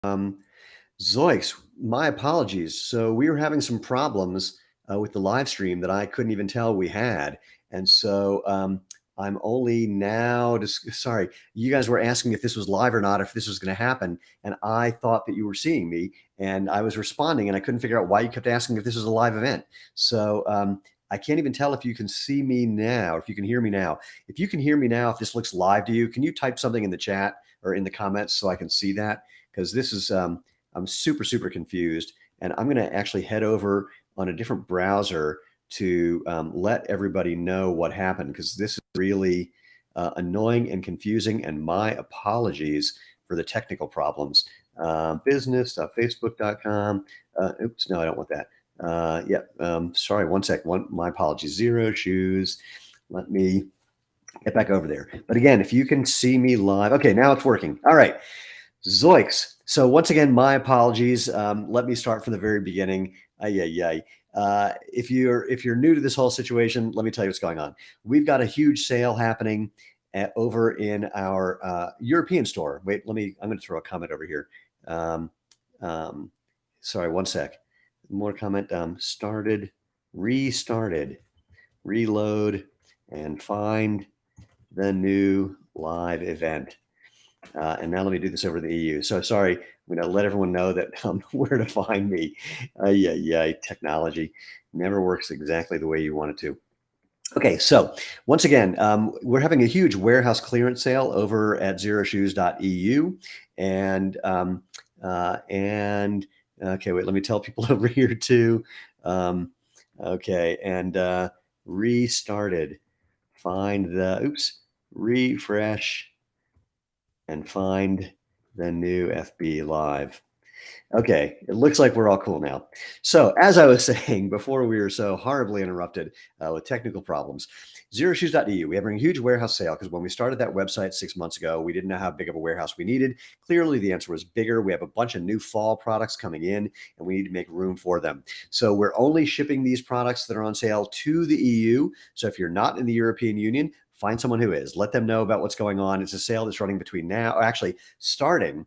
Um, Zoiks, my apologies. So we were having some problems with the live stream that I couldn't even tell we had. And so I'm only now, sorry, you guys were asking if this was live or not, if this was going to happen. And I thought that you were seeing me and I was responding and I couldn't figure out why you kept asking if this was a live event. So I can't even tell if you can see me now, if you can hear me now. If you can hear me now, if this looks live to you, can you type something in the chat or in the comments so I can see that? Because this is, I'm super, super confused. And I'm going to actually head over on a different browser to let everybody know what happened, because this is really annoying and confusing. And my apologies for the technical problems. Business.facebook.com. Oops, no, I don't want that. Sorry, one sec. My apologies. Zero Shoes. Let me get back over there. But again, if you can see me live. Okay, now it's working. All right. Zoiks. So once again, my apologies. Let me start from the very beginning. If you're new to this whole situation, let me tell you what's going on. We've got a huge sale happening over in our European store. Wait, I'm going to throw a comment over here. Sorry, one sec. More comment. Restarted, reload, and find the new live event. And now let me do this over the EU. So sorry, I'm going to let everyone know that where to find me. Technology never works exactly the way you want it to. Okay, so once again, we're having a huge warehouse clearance sale over at zeroshoes.eu. Okay, wait, let me tell people over here too. Restarted. Refresh and find the new FB Live. Okay, it looks like we're all cool now. So as I was saying before we were so horribly interrupted with technical problems, zeroshoes.eu, we have a huge warehouse sale because when we started that website 6 months ago, we didn't know how big of a warehouse we needed. Clearly, the answer was bigger. We have a bunch of new fall products coming in and we need to make room for them. So we're only shipping these products that are on sale to the EU. So if you're not in the European Union, find someone who is. Let them know about what's going on. It's a sale that's running between now, actually starting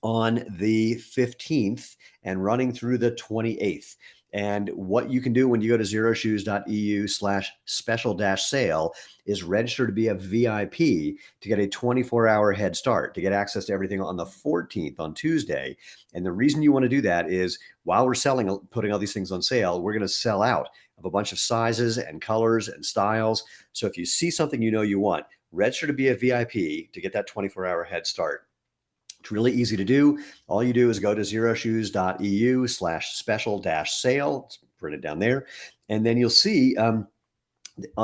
on the 15th and running through the 28th. And what you can do when you go to zeroshoes.eu/special-sale is register to be a VIP to get a 24-hour head start, to get access to everything on the 14th on Tuesday. And the reason you want to do that is while we're putting all these things on sale, we're going to sell out of a bunch of sizes and colors and styles. So if you see something you want, register to be a VIP to get that 24-hour head start. It's really easy to do. All you do is go to zeroshoes.eu/special-sale. It's printed down there. And then you'll see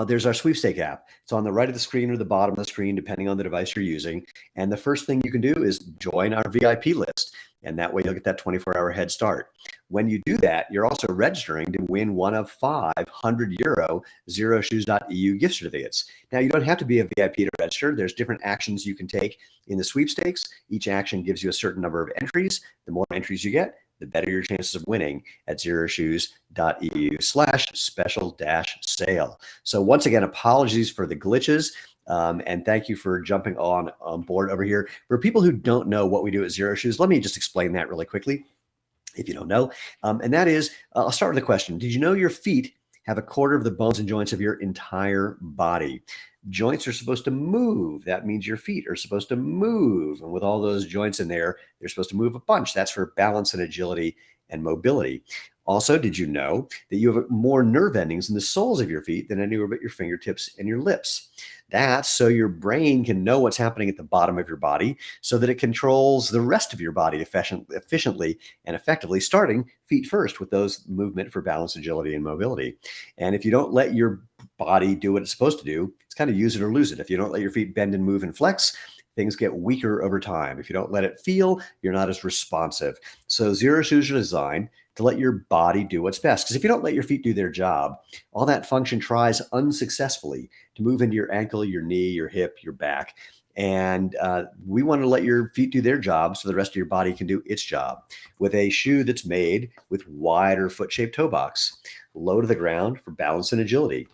there's our sweepstake app. It's on the right of the screen or the bottom of the screen, depending on the device you're using. And the first thing you can do is join our VIP list. And that way you'll get that 24-hour head start. When you do that, you're also registering to win one of 500 euro zeroshoes.eu gift certificates. Now, you don't have to be a VIP to register. There's different actions you can take in the sweepstakes. Each action gives you a certain number of entries. The more entries you get, the better your chances of winning at zeroshoes.eu/special-sale. So once again, apologies for the glitches. And thank you for jumping on board over here. For people who don't know what we do at Zero Shoes, let me just explain that really quickly, if you don't know. And that is, I'll start with a question. Did you know your feet have a quarter of the bones and joints of your entire body? Joints are supposed to move. That means your feet are supposed to move. And with all those joints in there, they're supposed to move a bunch. That's for balance and agility and mobility. Also, did you know that you have more nerve endings in the soles of your feet than anywhere but your fingertips and your lips? That's so your brain can know what's happening at the bottom of your body so that it controls the rest of your body efficiently and effectively, starting feet first with those movement for balance, agility, and mobility. And if you don't let your body do what it's supposed to do, it's kind of use it or lose it. If you don't let your feet bend and move and flex, things get weaker over time. If you don't let it feel, you're not as responsive. So Zero Shoes are designed to let your body do what's best. Because if you don't let your feet do their job, all that function tries unsuccessfully to move into your ankle, your knee, your hip, your back. And we want to let your feet do their job so the rest of your body can do its job with a shoe that's made with wider foot-shaped toe box, low to the ground for balance and agility,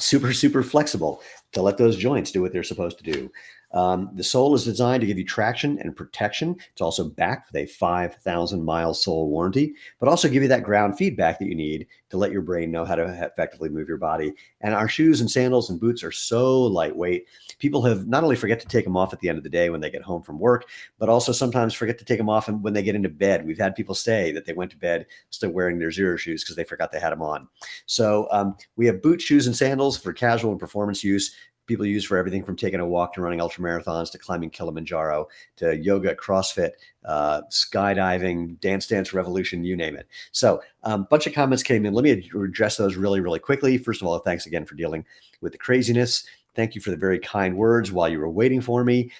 super, super flexible to let those joints do what they're supposed to do. The sole is designed to give you traction and protection. It's also backed with a 5,000-mile sole warranty, but also give you that ground feedback that you need to let your brain know how to effectively move your body. And our shoes and sandals and boots are so lightweight. People have not only forget to take them off at the end of the day when they get home from work, but also sometimes forget to take them off when they get into bed. We've had people say that they went to bed still wearing their Zero shoes because they forgot they had them on. So we have boots, shoes, and sandals for casual and performance use. People use for everything from taking a walk to running ultra marathons to climbing Kilimanjaro to yoga, CrossFit, skydiving, Dance Revolution, you name it. So a bunch of comments came in. Let me address those really quickly. First of all, thanks again for dealing with the craziness. Thank you for the very kind words while you were waiting for me.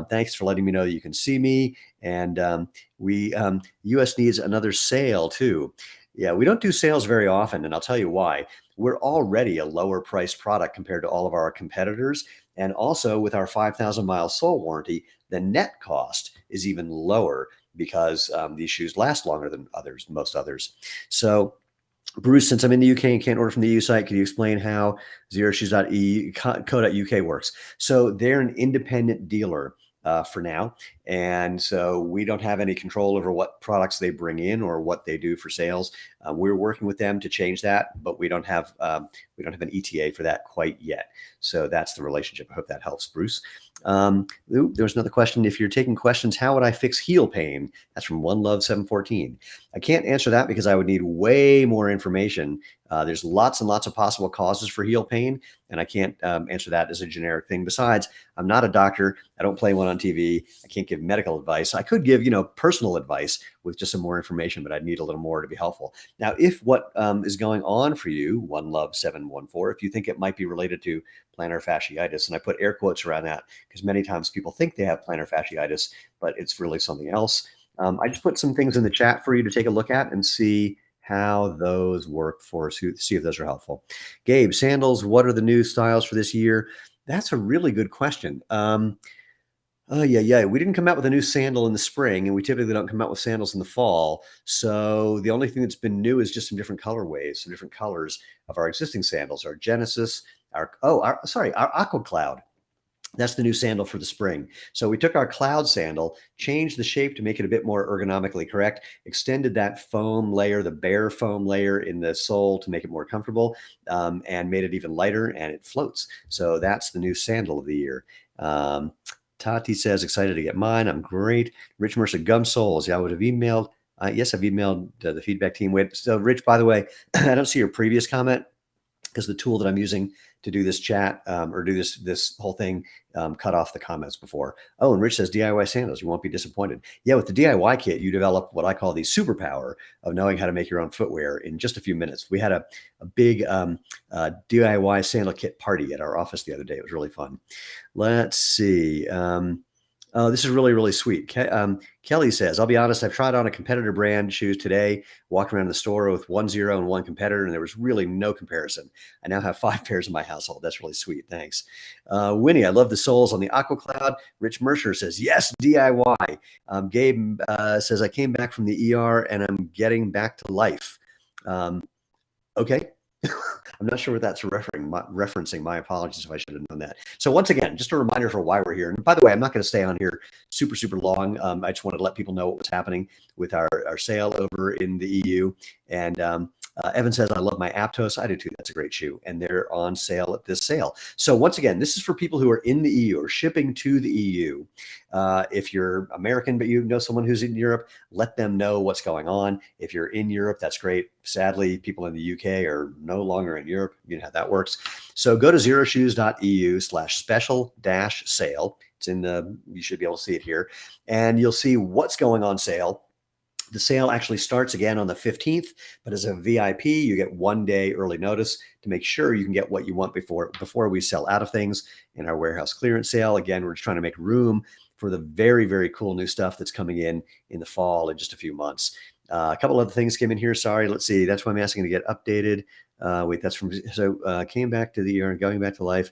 Thanks for letting me know that you can see me. And US needs another sale too. Yeah, we don't do sales very often, and I'll tell you why. We're already a lower priced product compared to all of our competitors. And also with our 5,000-mile sole warranty, the net cost is even lower because these shoes last longer than most others. So Bruce, since I'm in the UK and can't order from the EU site, can you explain how zeroshoes.co.uk works? So they're an independent dealer for now. And so we don't have any control over what products they bring in or what they do for sales. We're working with them to change that, but we don't have an ETA for that quite yet. So that's the relationship. I hope that helps, Bruce. There's another question. If you're taking questions, how would I fix heel pain? That's from One Love 714. I can't answer that because I would need way more information. There's lots and lots of possible causes for heel pain, and I can't answer that as a generic thing. Besides, I'm not a doctor. I don't play one on TV. I can't give medical advice. I could give, personal advice with just some more information, but I'd need a little more to be helpful. Now, if what is going on for you, One Love 714, if you think it might be related to plantar fasciitis, and I put air quotes around that because many times people think they have plantar fasciitis, but it's really something else. I just put some things in the chat for you to take a look at and see how those work for us, see if those are helpful. Gabe, sandals, what are the new styles for this year? That's a really good question. Yeah. We didn't come out with a new sandal in the spring, and we typically don't come out with sandals in the fall. So the only thing that's been new is just some different colorways, some different colors of our existing sandals. Our Genesis, our Aqua Cloud. That's the new sandal for the spring. So we took our cloud sandal, changed the shape to make it a bit more ergonomically correct, extended that foam layer, the bare foam layer in the sole to make it more comfortable, and made it even lighter, and it floats. So that's the new sandal of the year. Tati says, excited to get mine. I'm great. Rich Mercer, gum soles. Yeah, I would have emailed. Yes, I've emailed the feedback team. So Rich, by the way, I don't see your previous comment because the tool that I'm using to do this chat or do this whole thing cut off the comments before. Oh, and Rich says DIY sandals. You won't be disappointed. Yeah, with the DIY kit, you develop what I call the superpower of knowing how to make your own footwear in just a few minutes. We had a big DIY sandal kit party at our office the other day. It was really fun. Let's see. Oh, this is really sweet. Kelly says, I'll be honest, I've tried on a competitor brand shoes today, walked around the store with 1 Zero and one competitor, and there was really no comparison. I now have 5 pairs in my household. That's really sweet. Thanks. Winnie, I love the soles on the Aqua Cloud. Rich Mercer says, yes, DIY. Gabe says, I came back from the ER and I'm getting back to life. Okay. I'm not sure what that's referencing. My apologies if I should have known that. So once again, just a reminder for why we're here. And by the way, I'm not going to stay on here super long. I just wanted to let people know what was happening with our sale over in the EU. And Evan says, I love my Aptos. I do too. That's a great shoe. And they're on sale at this sale. So once again, this is for people who are in the EU or shipping to the EU. If you're American, but you know someone who's in Europe, let them know what's going on. If you're in Europe, that's great. Sadly, people in the UK are no longer in Europe. You know how that works. So go to zeroshoes.eu/special-sale. It's you should be able to see it here. And you'll see what's going on sale. The sale actually starts again on the 15th, but as a VIP, you get 1 day early notice to make sure you can get what you want before we sell out of things in our warehouse clearance sale. Again, we're just trying to make room for the very cool new stuff that's coming in the fall in just a few months. A couple other things came in here. Sorry, let's see. That's why I'm asking to get updated. Wait, that's from, came back to the year and going back to life.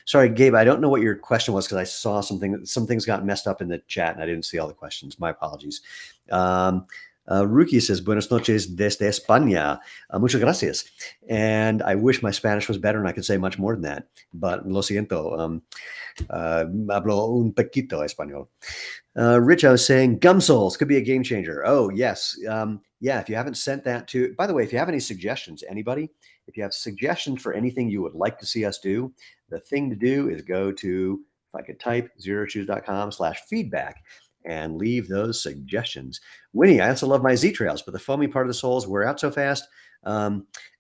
Sorry, Gabe, I don't know what your question was because I saw some things got messed up in the chat and I didn't see all the questions. My apologies. Ruki says, Buenas noches desde España. Muchas gracias. And I wish my Spanish was better and I could say much more than that. But lo siento. Hablo un poquito español. Rich, I was saying gum soles could be a game changer. Oh, yes. Yeah, if you haven't sent that to, by the way, if you have any suggestions, anybody, if you have suggestions for anything you would like to see us do, the thing to do is go to, if I could type, zeroshoes.com/feedback and leave those suggestions. Winnie, I also love my Z trails, but the foamy part of the soles wear out so fast.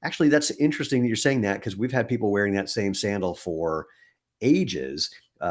Actually, that's interesting that you're saying that because we've had people wearing that same sandal for ages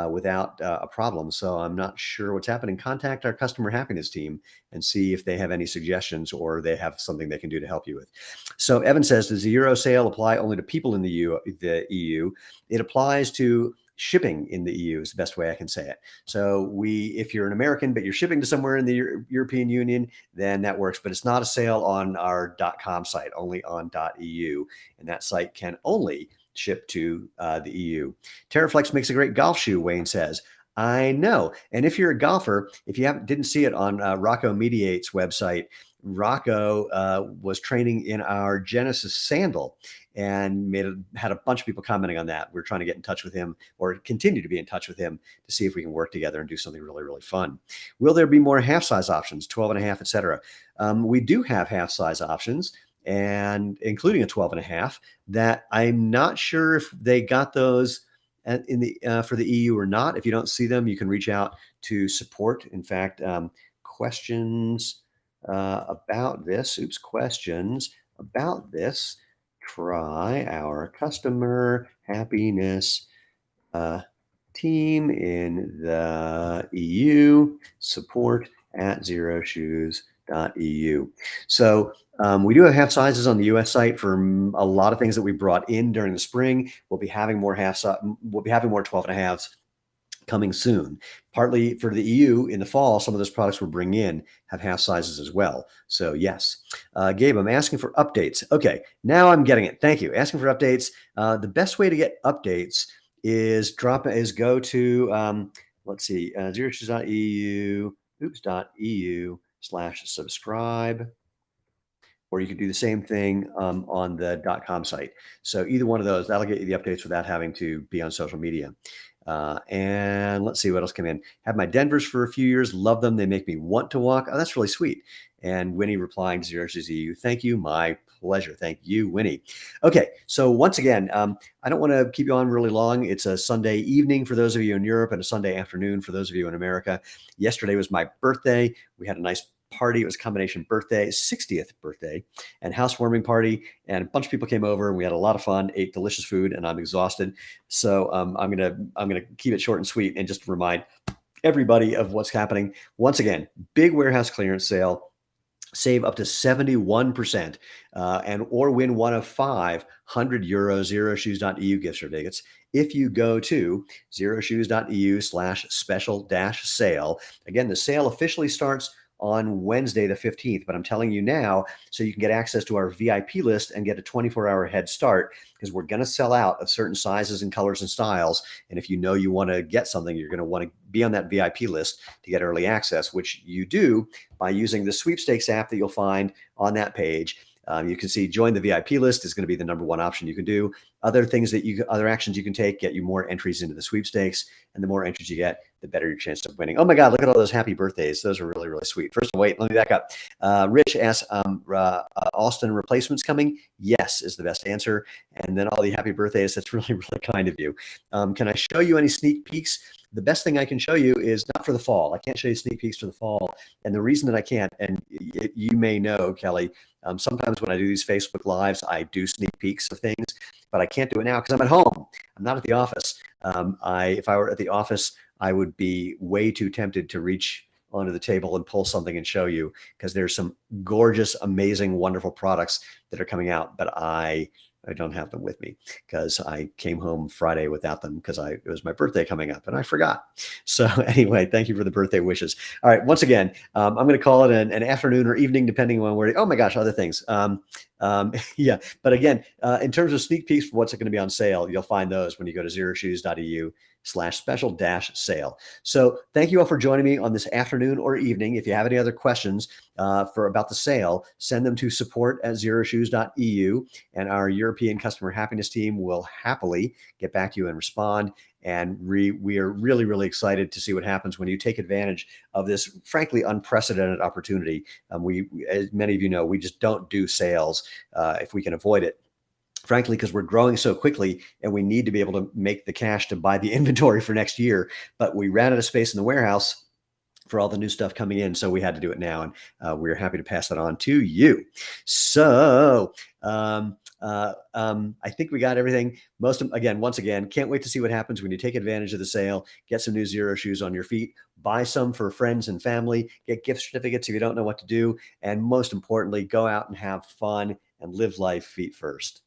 without a problem. So I'm not sure what's happening. Contact our customer happiness team and see if they have any suggestions or they have something they can do to help you with. So Evan says, does the Euro sale apply only to people in the EU? It applies to shipping in the EU is the best way I can say it. So if you're an American, but you're shipping to somewhere in the European Union, then that works. But it's not a sale on our .com site, only on .eu. And that site can only ship to the EU. Terraflex makes a great golf shoe, Wayne says. I know. And if you're a golfer, if you didn't see it on Rocco Mediate's website, Rocco was training in our Genesis sandal and had a bunch of people commenting on that. We're trying to get in touch with him or continue to be in touch with him to see if we can work together and do something really, really fun. Will there be more half size options, 12 and a half, et cetera? We do have half size options, and including a 12 and a half that I'm not sure if they got those in the for the EU or not. If you don't see them, you can reach out to support. In fact, questions about this, questions about this, try our customer happiness team in the EU, support at zeroshoes.eu. So we do have half sizes on the US site for a lot of things that we brought in during the spring. We'll be having more 12 and a halves coming soon. Partly for the EU in the fall, some of those products we're bringing in have half sizes as well. So yes. Gabe, I'm asking for updates. Okay, now I'm getting it. Thank you. Asking for updates. The best way to get updates is go to, let's see, zeroshoes.eu, .eu/subscribe. Or you could do the same thing on the .com site. So either one of those, that'll get you the updates without having to be on social media. And let's see what else came in. Had my Denvers for a few years. Love them. They make me want to walk. Oh, that's really sweet. And Winnie replying to Zero Shoes EU. Thank you. My pleasure. Thank you, Winnie. Okay. So once again, I don't want to keep you on really long. It's a Sunday evening for those of you in Europe and a Sunday afternoon for those of you in America. Yesterday was my birthday. We had a nice party. It was a combination birthday, 60th birthday, and housewarming party. And a bunch of people came over and we had a lot of fun, ate delicious food, and I'm exhausted. So I'm gonna keep it short and sweet and just remind everybody of what's happening. Once again, big warehouse clearance sale. Save up to 71% or win one of 500 euro zeroshoes.eu gift certificates if you go to zeroshoes.eu/special-sale. Again, the sale officially starts on Wednesday the 15th, but I'm telling you now so you can get access to our VIP list and get a 24-hour head start because we're going to sell out of certain sizes and colors and styles. And if you know you want to get something, you're going to want to be on that VIP list to get early access, which you do by using the sweepstakes app that you'll find on that page. You can see join the VIP list is going to be the number one option you can do. Other actions you can take get you more entries into the sweepstakes, and the more entries you get, the better your chance of winning. Oh my God, look at all those happy birthdays. Those are really, really sweet. First of all, wait, let me back up. Rich asks, Austin replacements coming? Yes, is the best answer. And then all the happy birthdays. That's really, really kind of you. Can I show you any sneak peeks? The best thing I can show you is not for the fall. I can't show you sneak peeks for the fall. And the reason that I can't, and you may know, Kelly, sometimes when I do these Facebook Lives, I do sneak peeks of things, but I can't do it now because I'm at home. I'm not at the office. If I were at the office, I would be way too tempted to reach onto the table and pull something and show you because there's some gorgeous, amazing, wonderful products that are coming out, but I don't have them with me because I came home Friday without them because it was my birthday coming up and I forgot. So anyway, thank you for the birthday wishes. All right, once again, I'm going to call it an afternoon or evening, depending on where. Oh my gosh, other things. Yeah, but again, in terms of sneak peeks for what's going to be on sale, you'll find those when you go to zeroshoes.eu special dash sale. So thank you all for joining me on this afternoon or evening. If you have any other questions about the sale, send them to support@zeroshoes.eu, and our European customer happiness team will happily get back to you and respond. And we are really, really excited to see what happens when you take advantage of this, frankly, unprecedented opportunity. As many of you know, we just don't do sales if we can avoid it, frankly, because we're growing so quickly and we need to be able to make the cash to buy the inventory for next year. But we ran out of space in the warehouse for all the new stuff coming in, so we had to do it now, and we're happy to pass that on to you. So I think we got everything. Once again, can't wait to see what happens when you take advantage of the sale. Get some new Zero shoes on your feet. Buy some for friends and family. Get gift certificates if you don't know what to do. And most importantly, go out and have fun and live life feet first.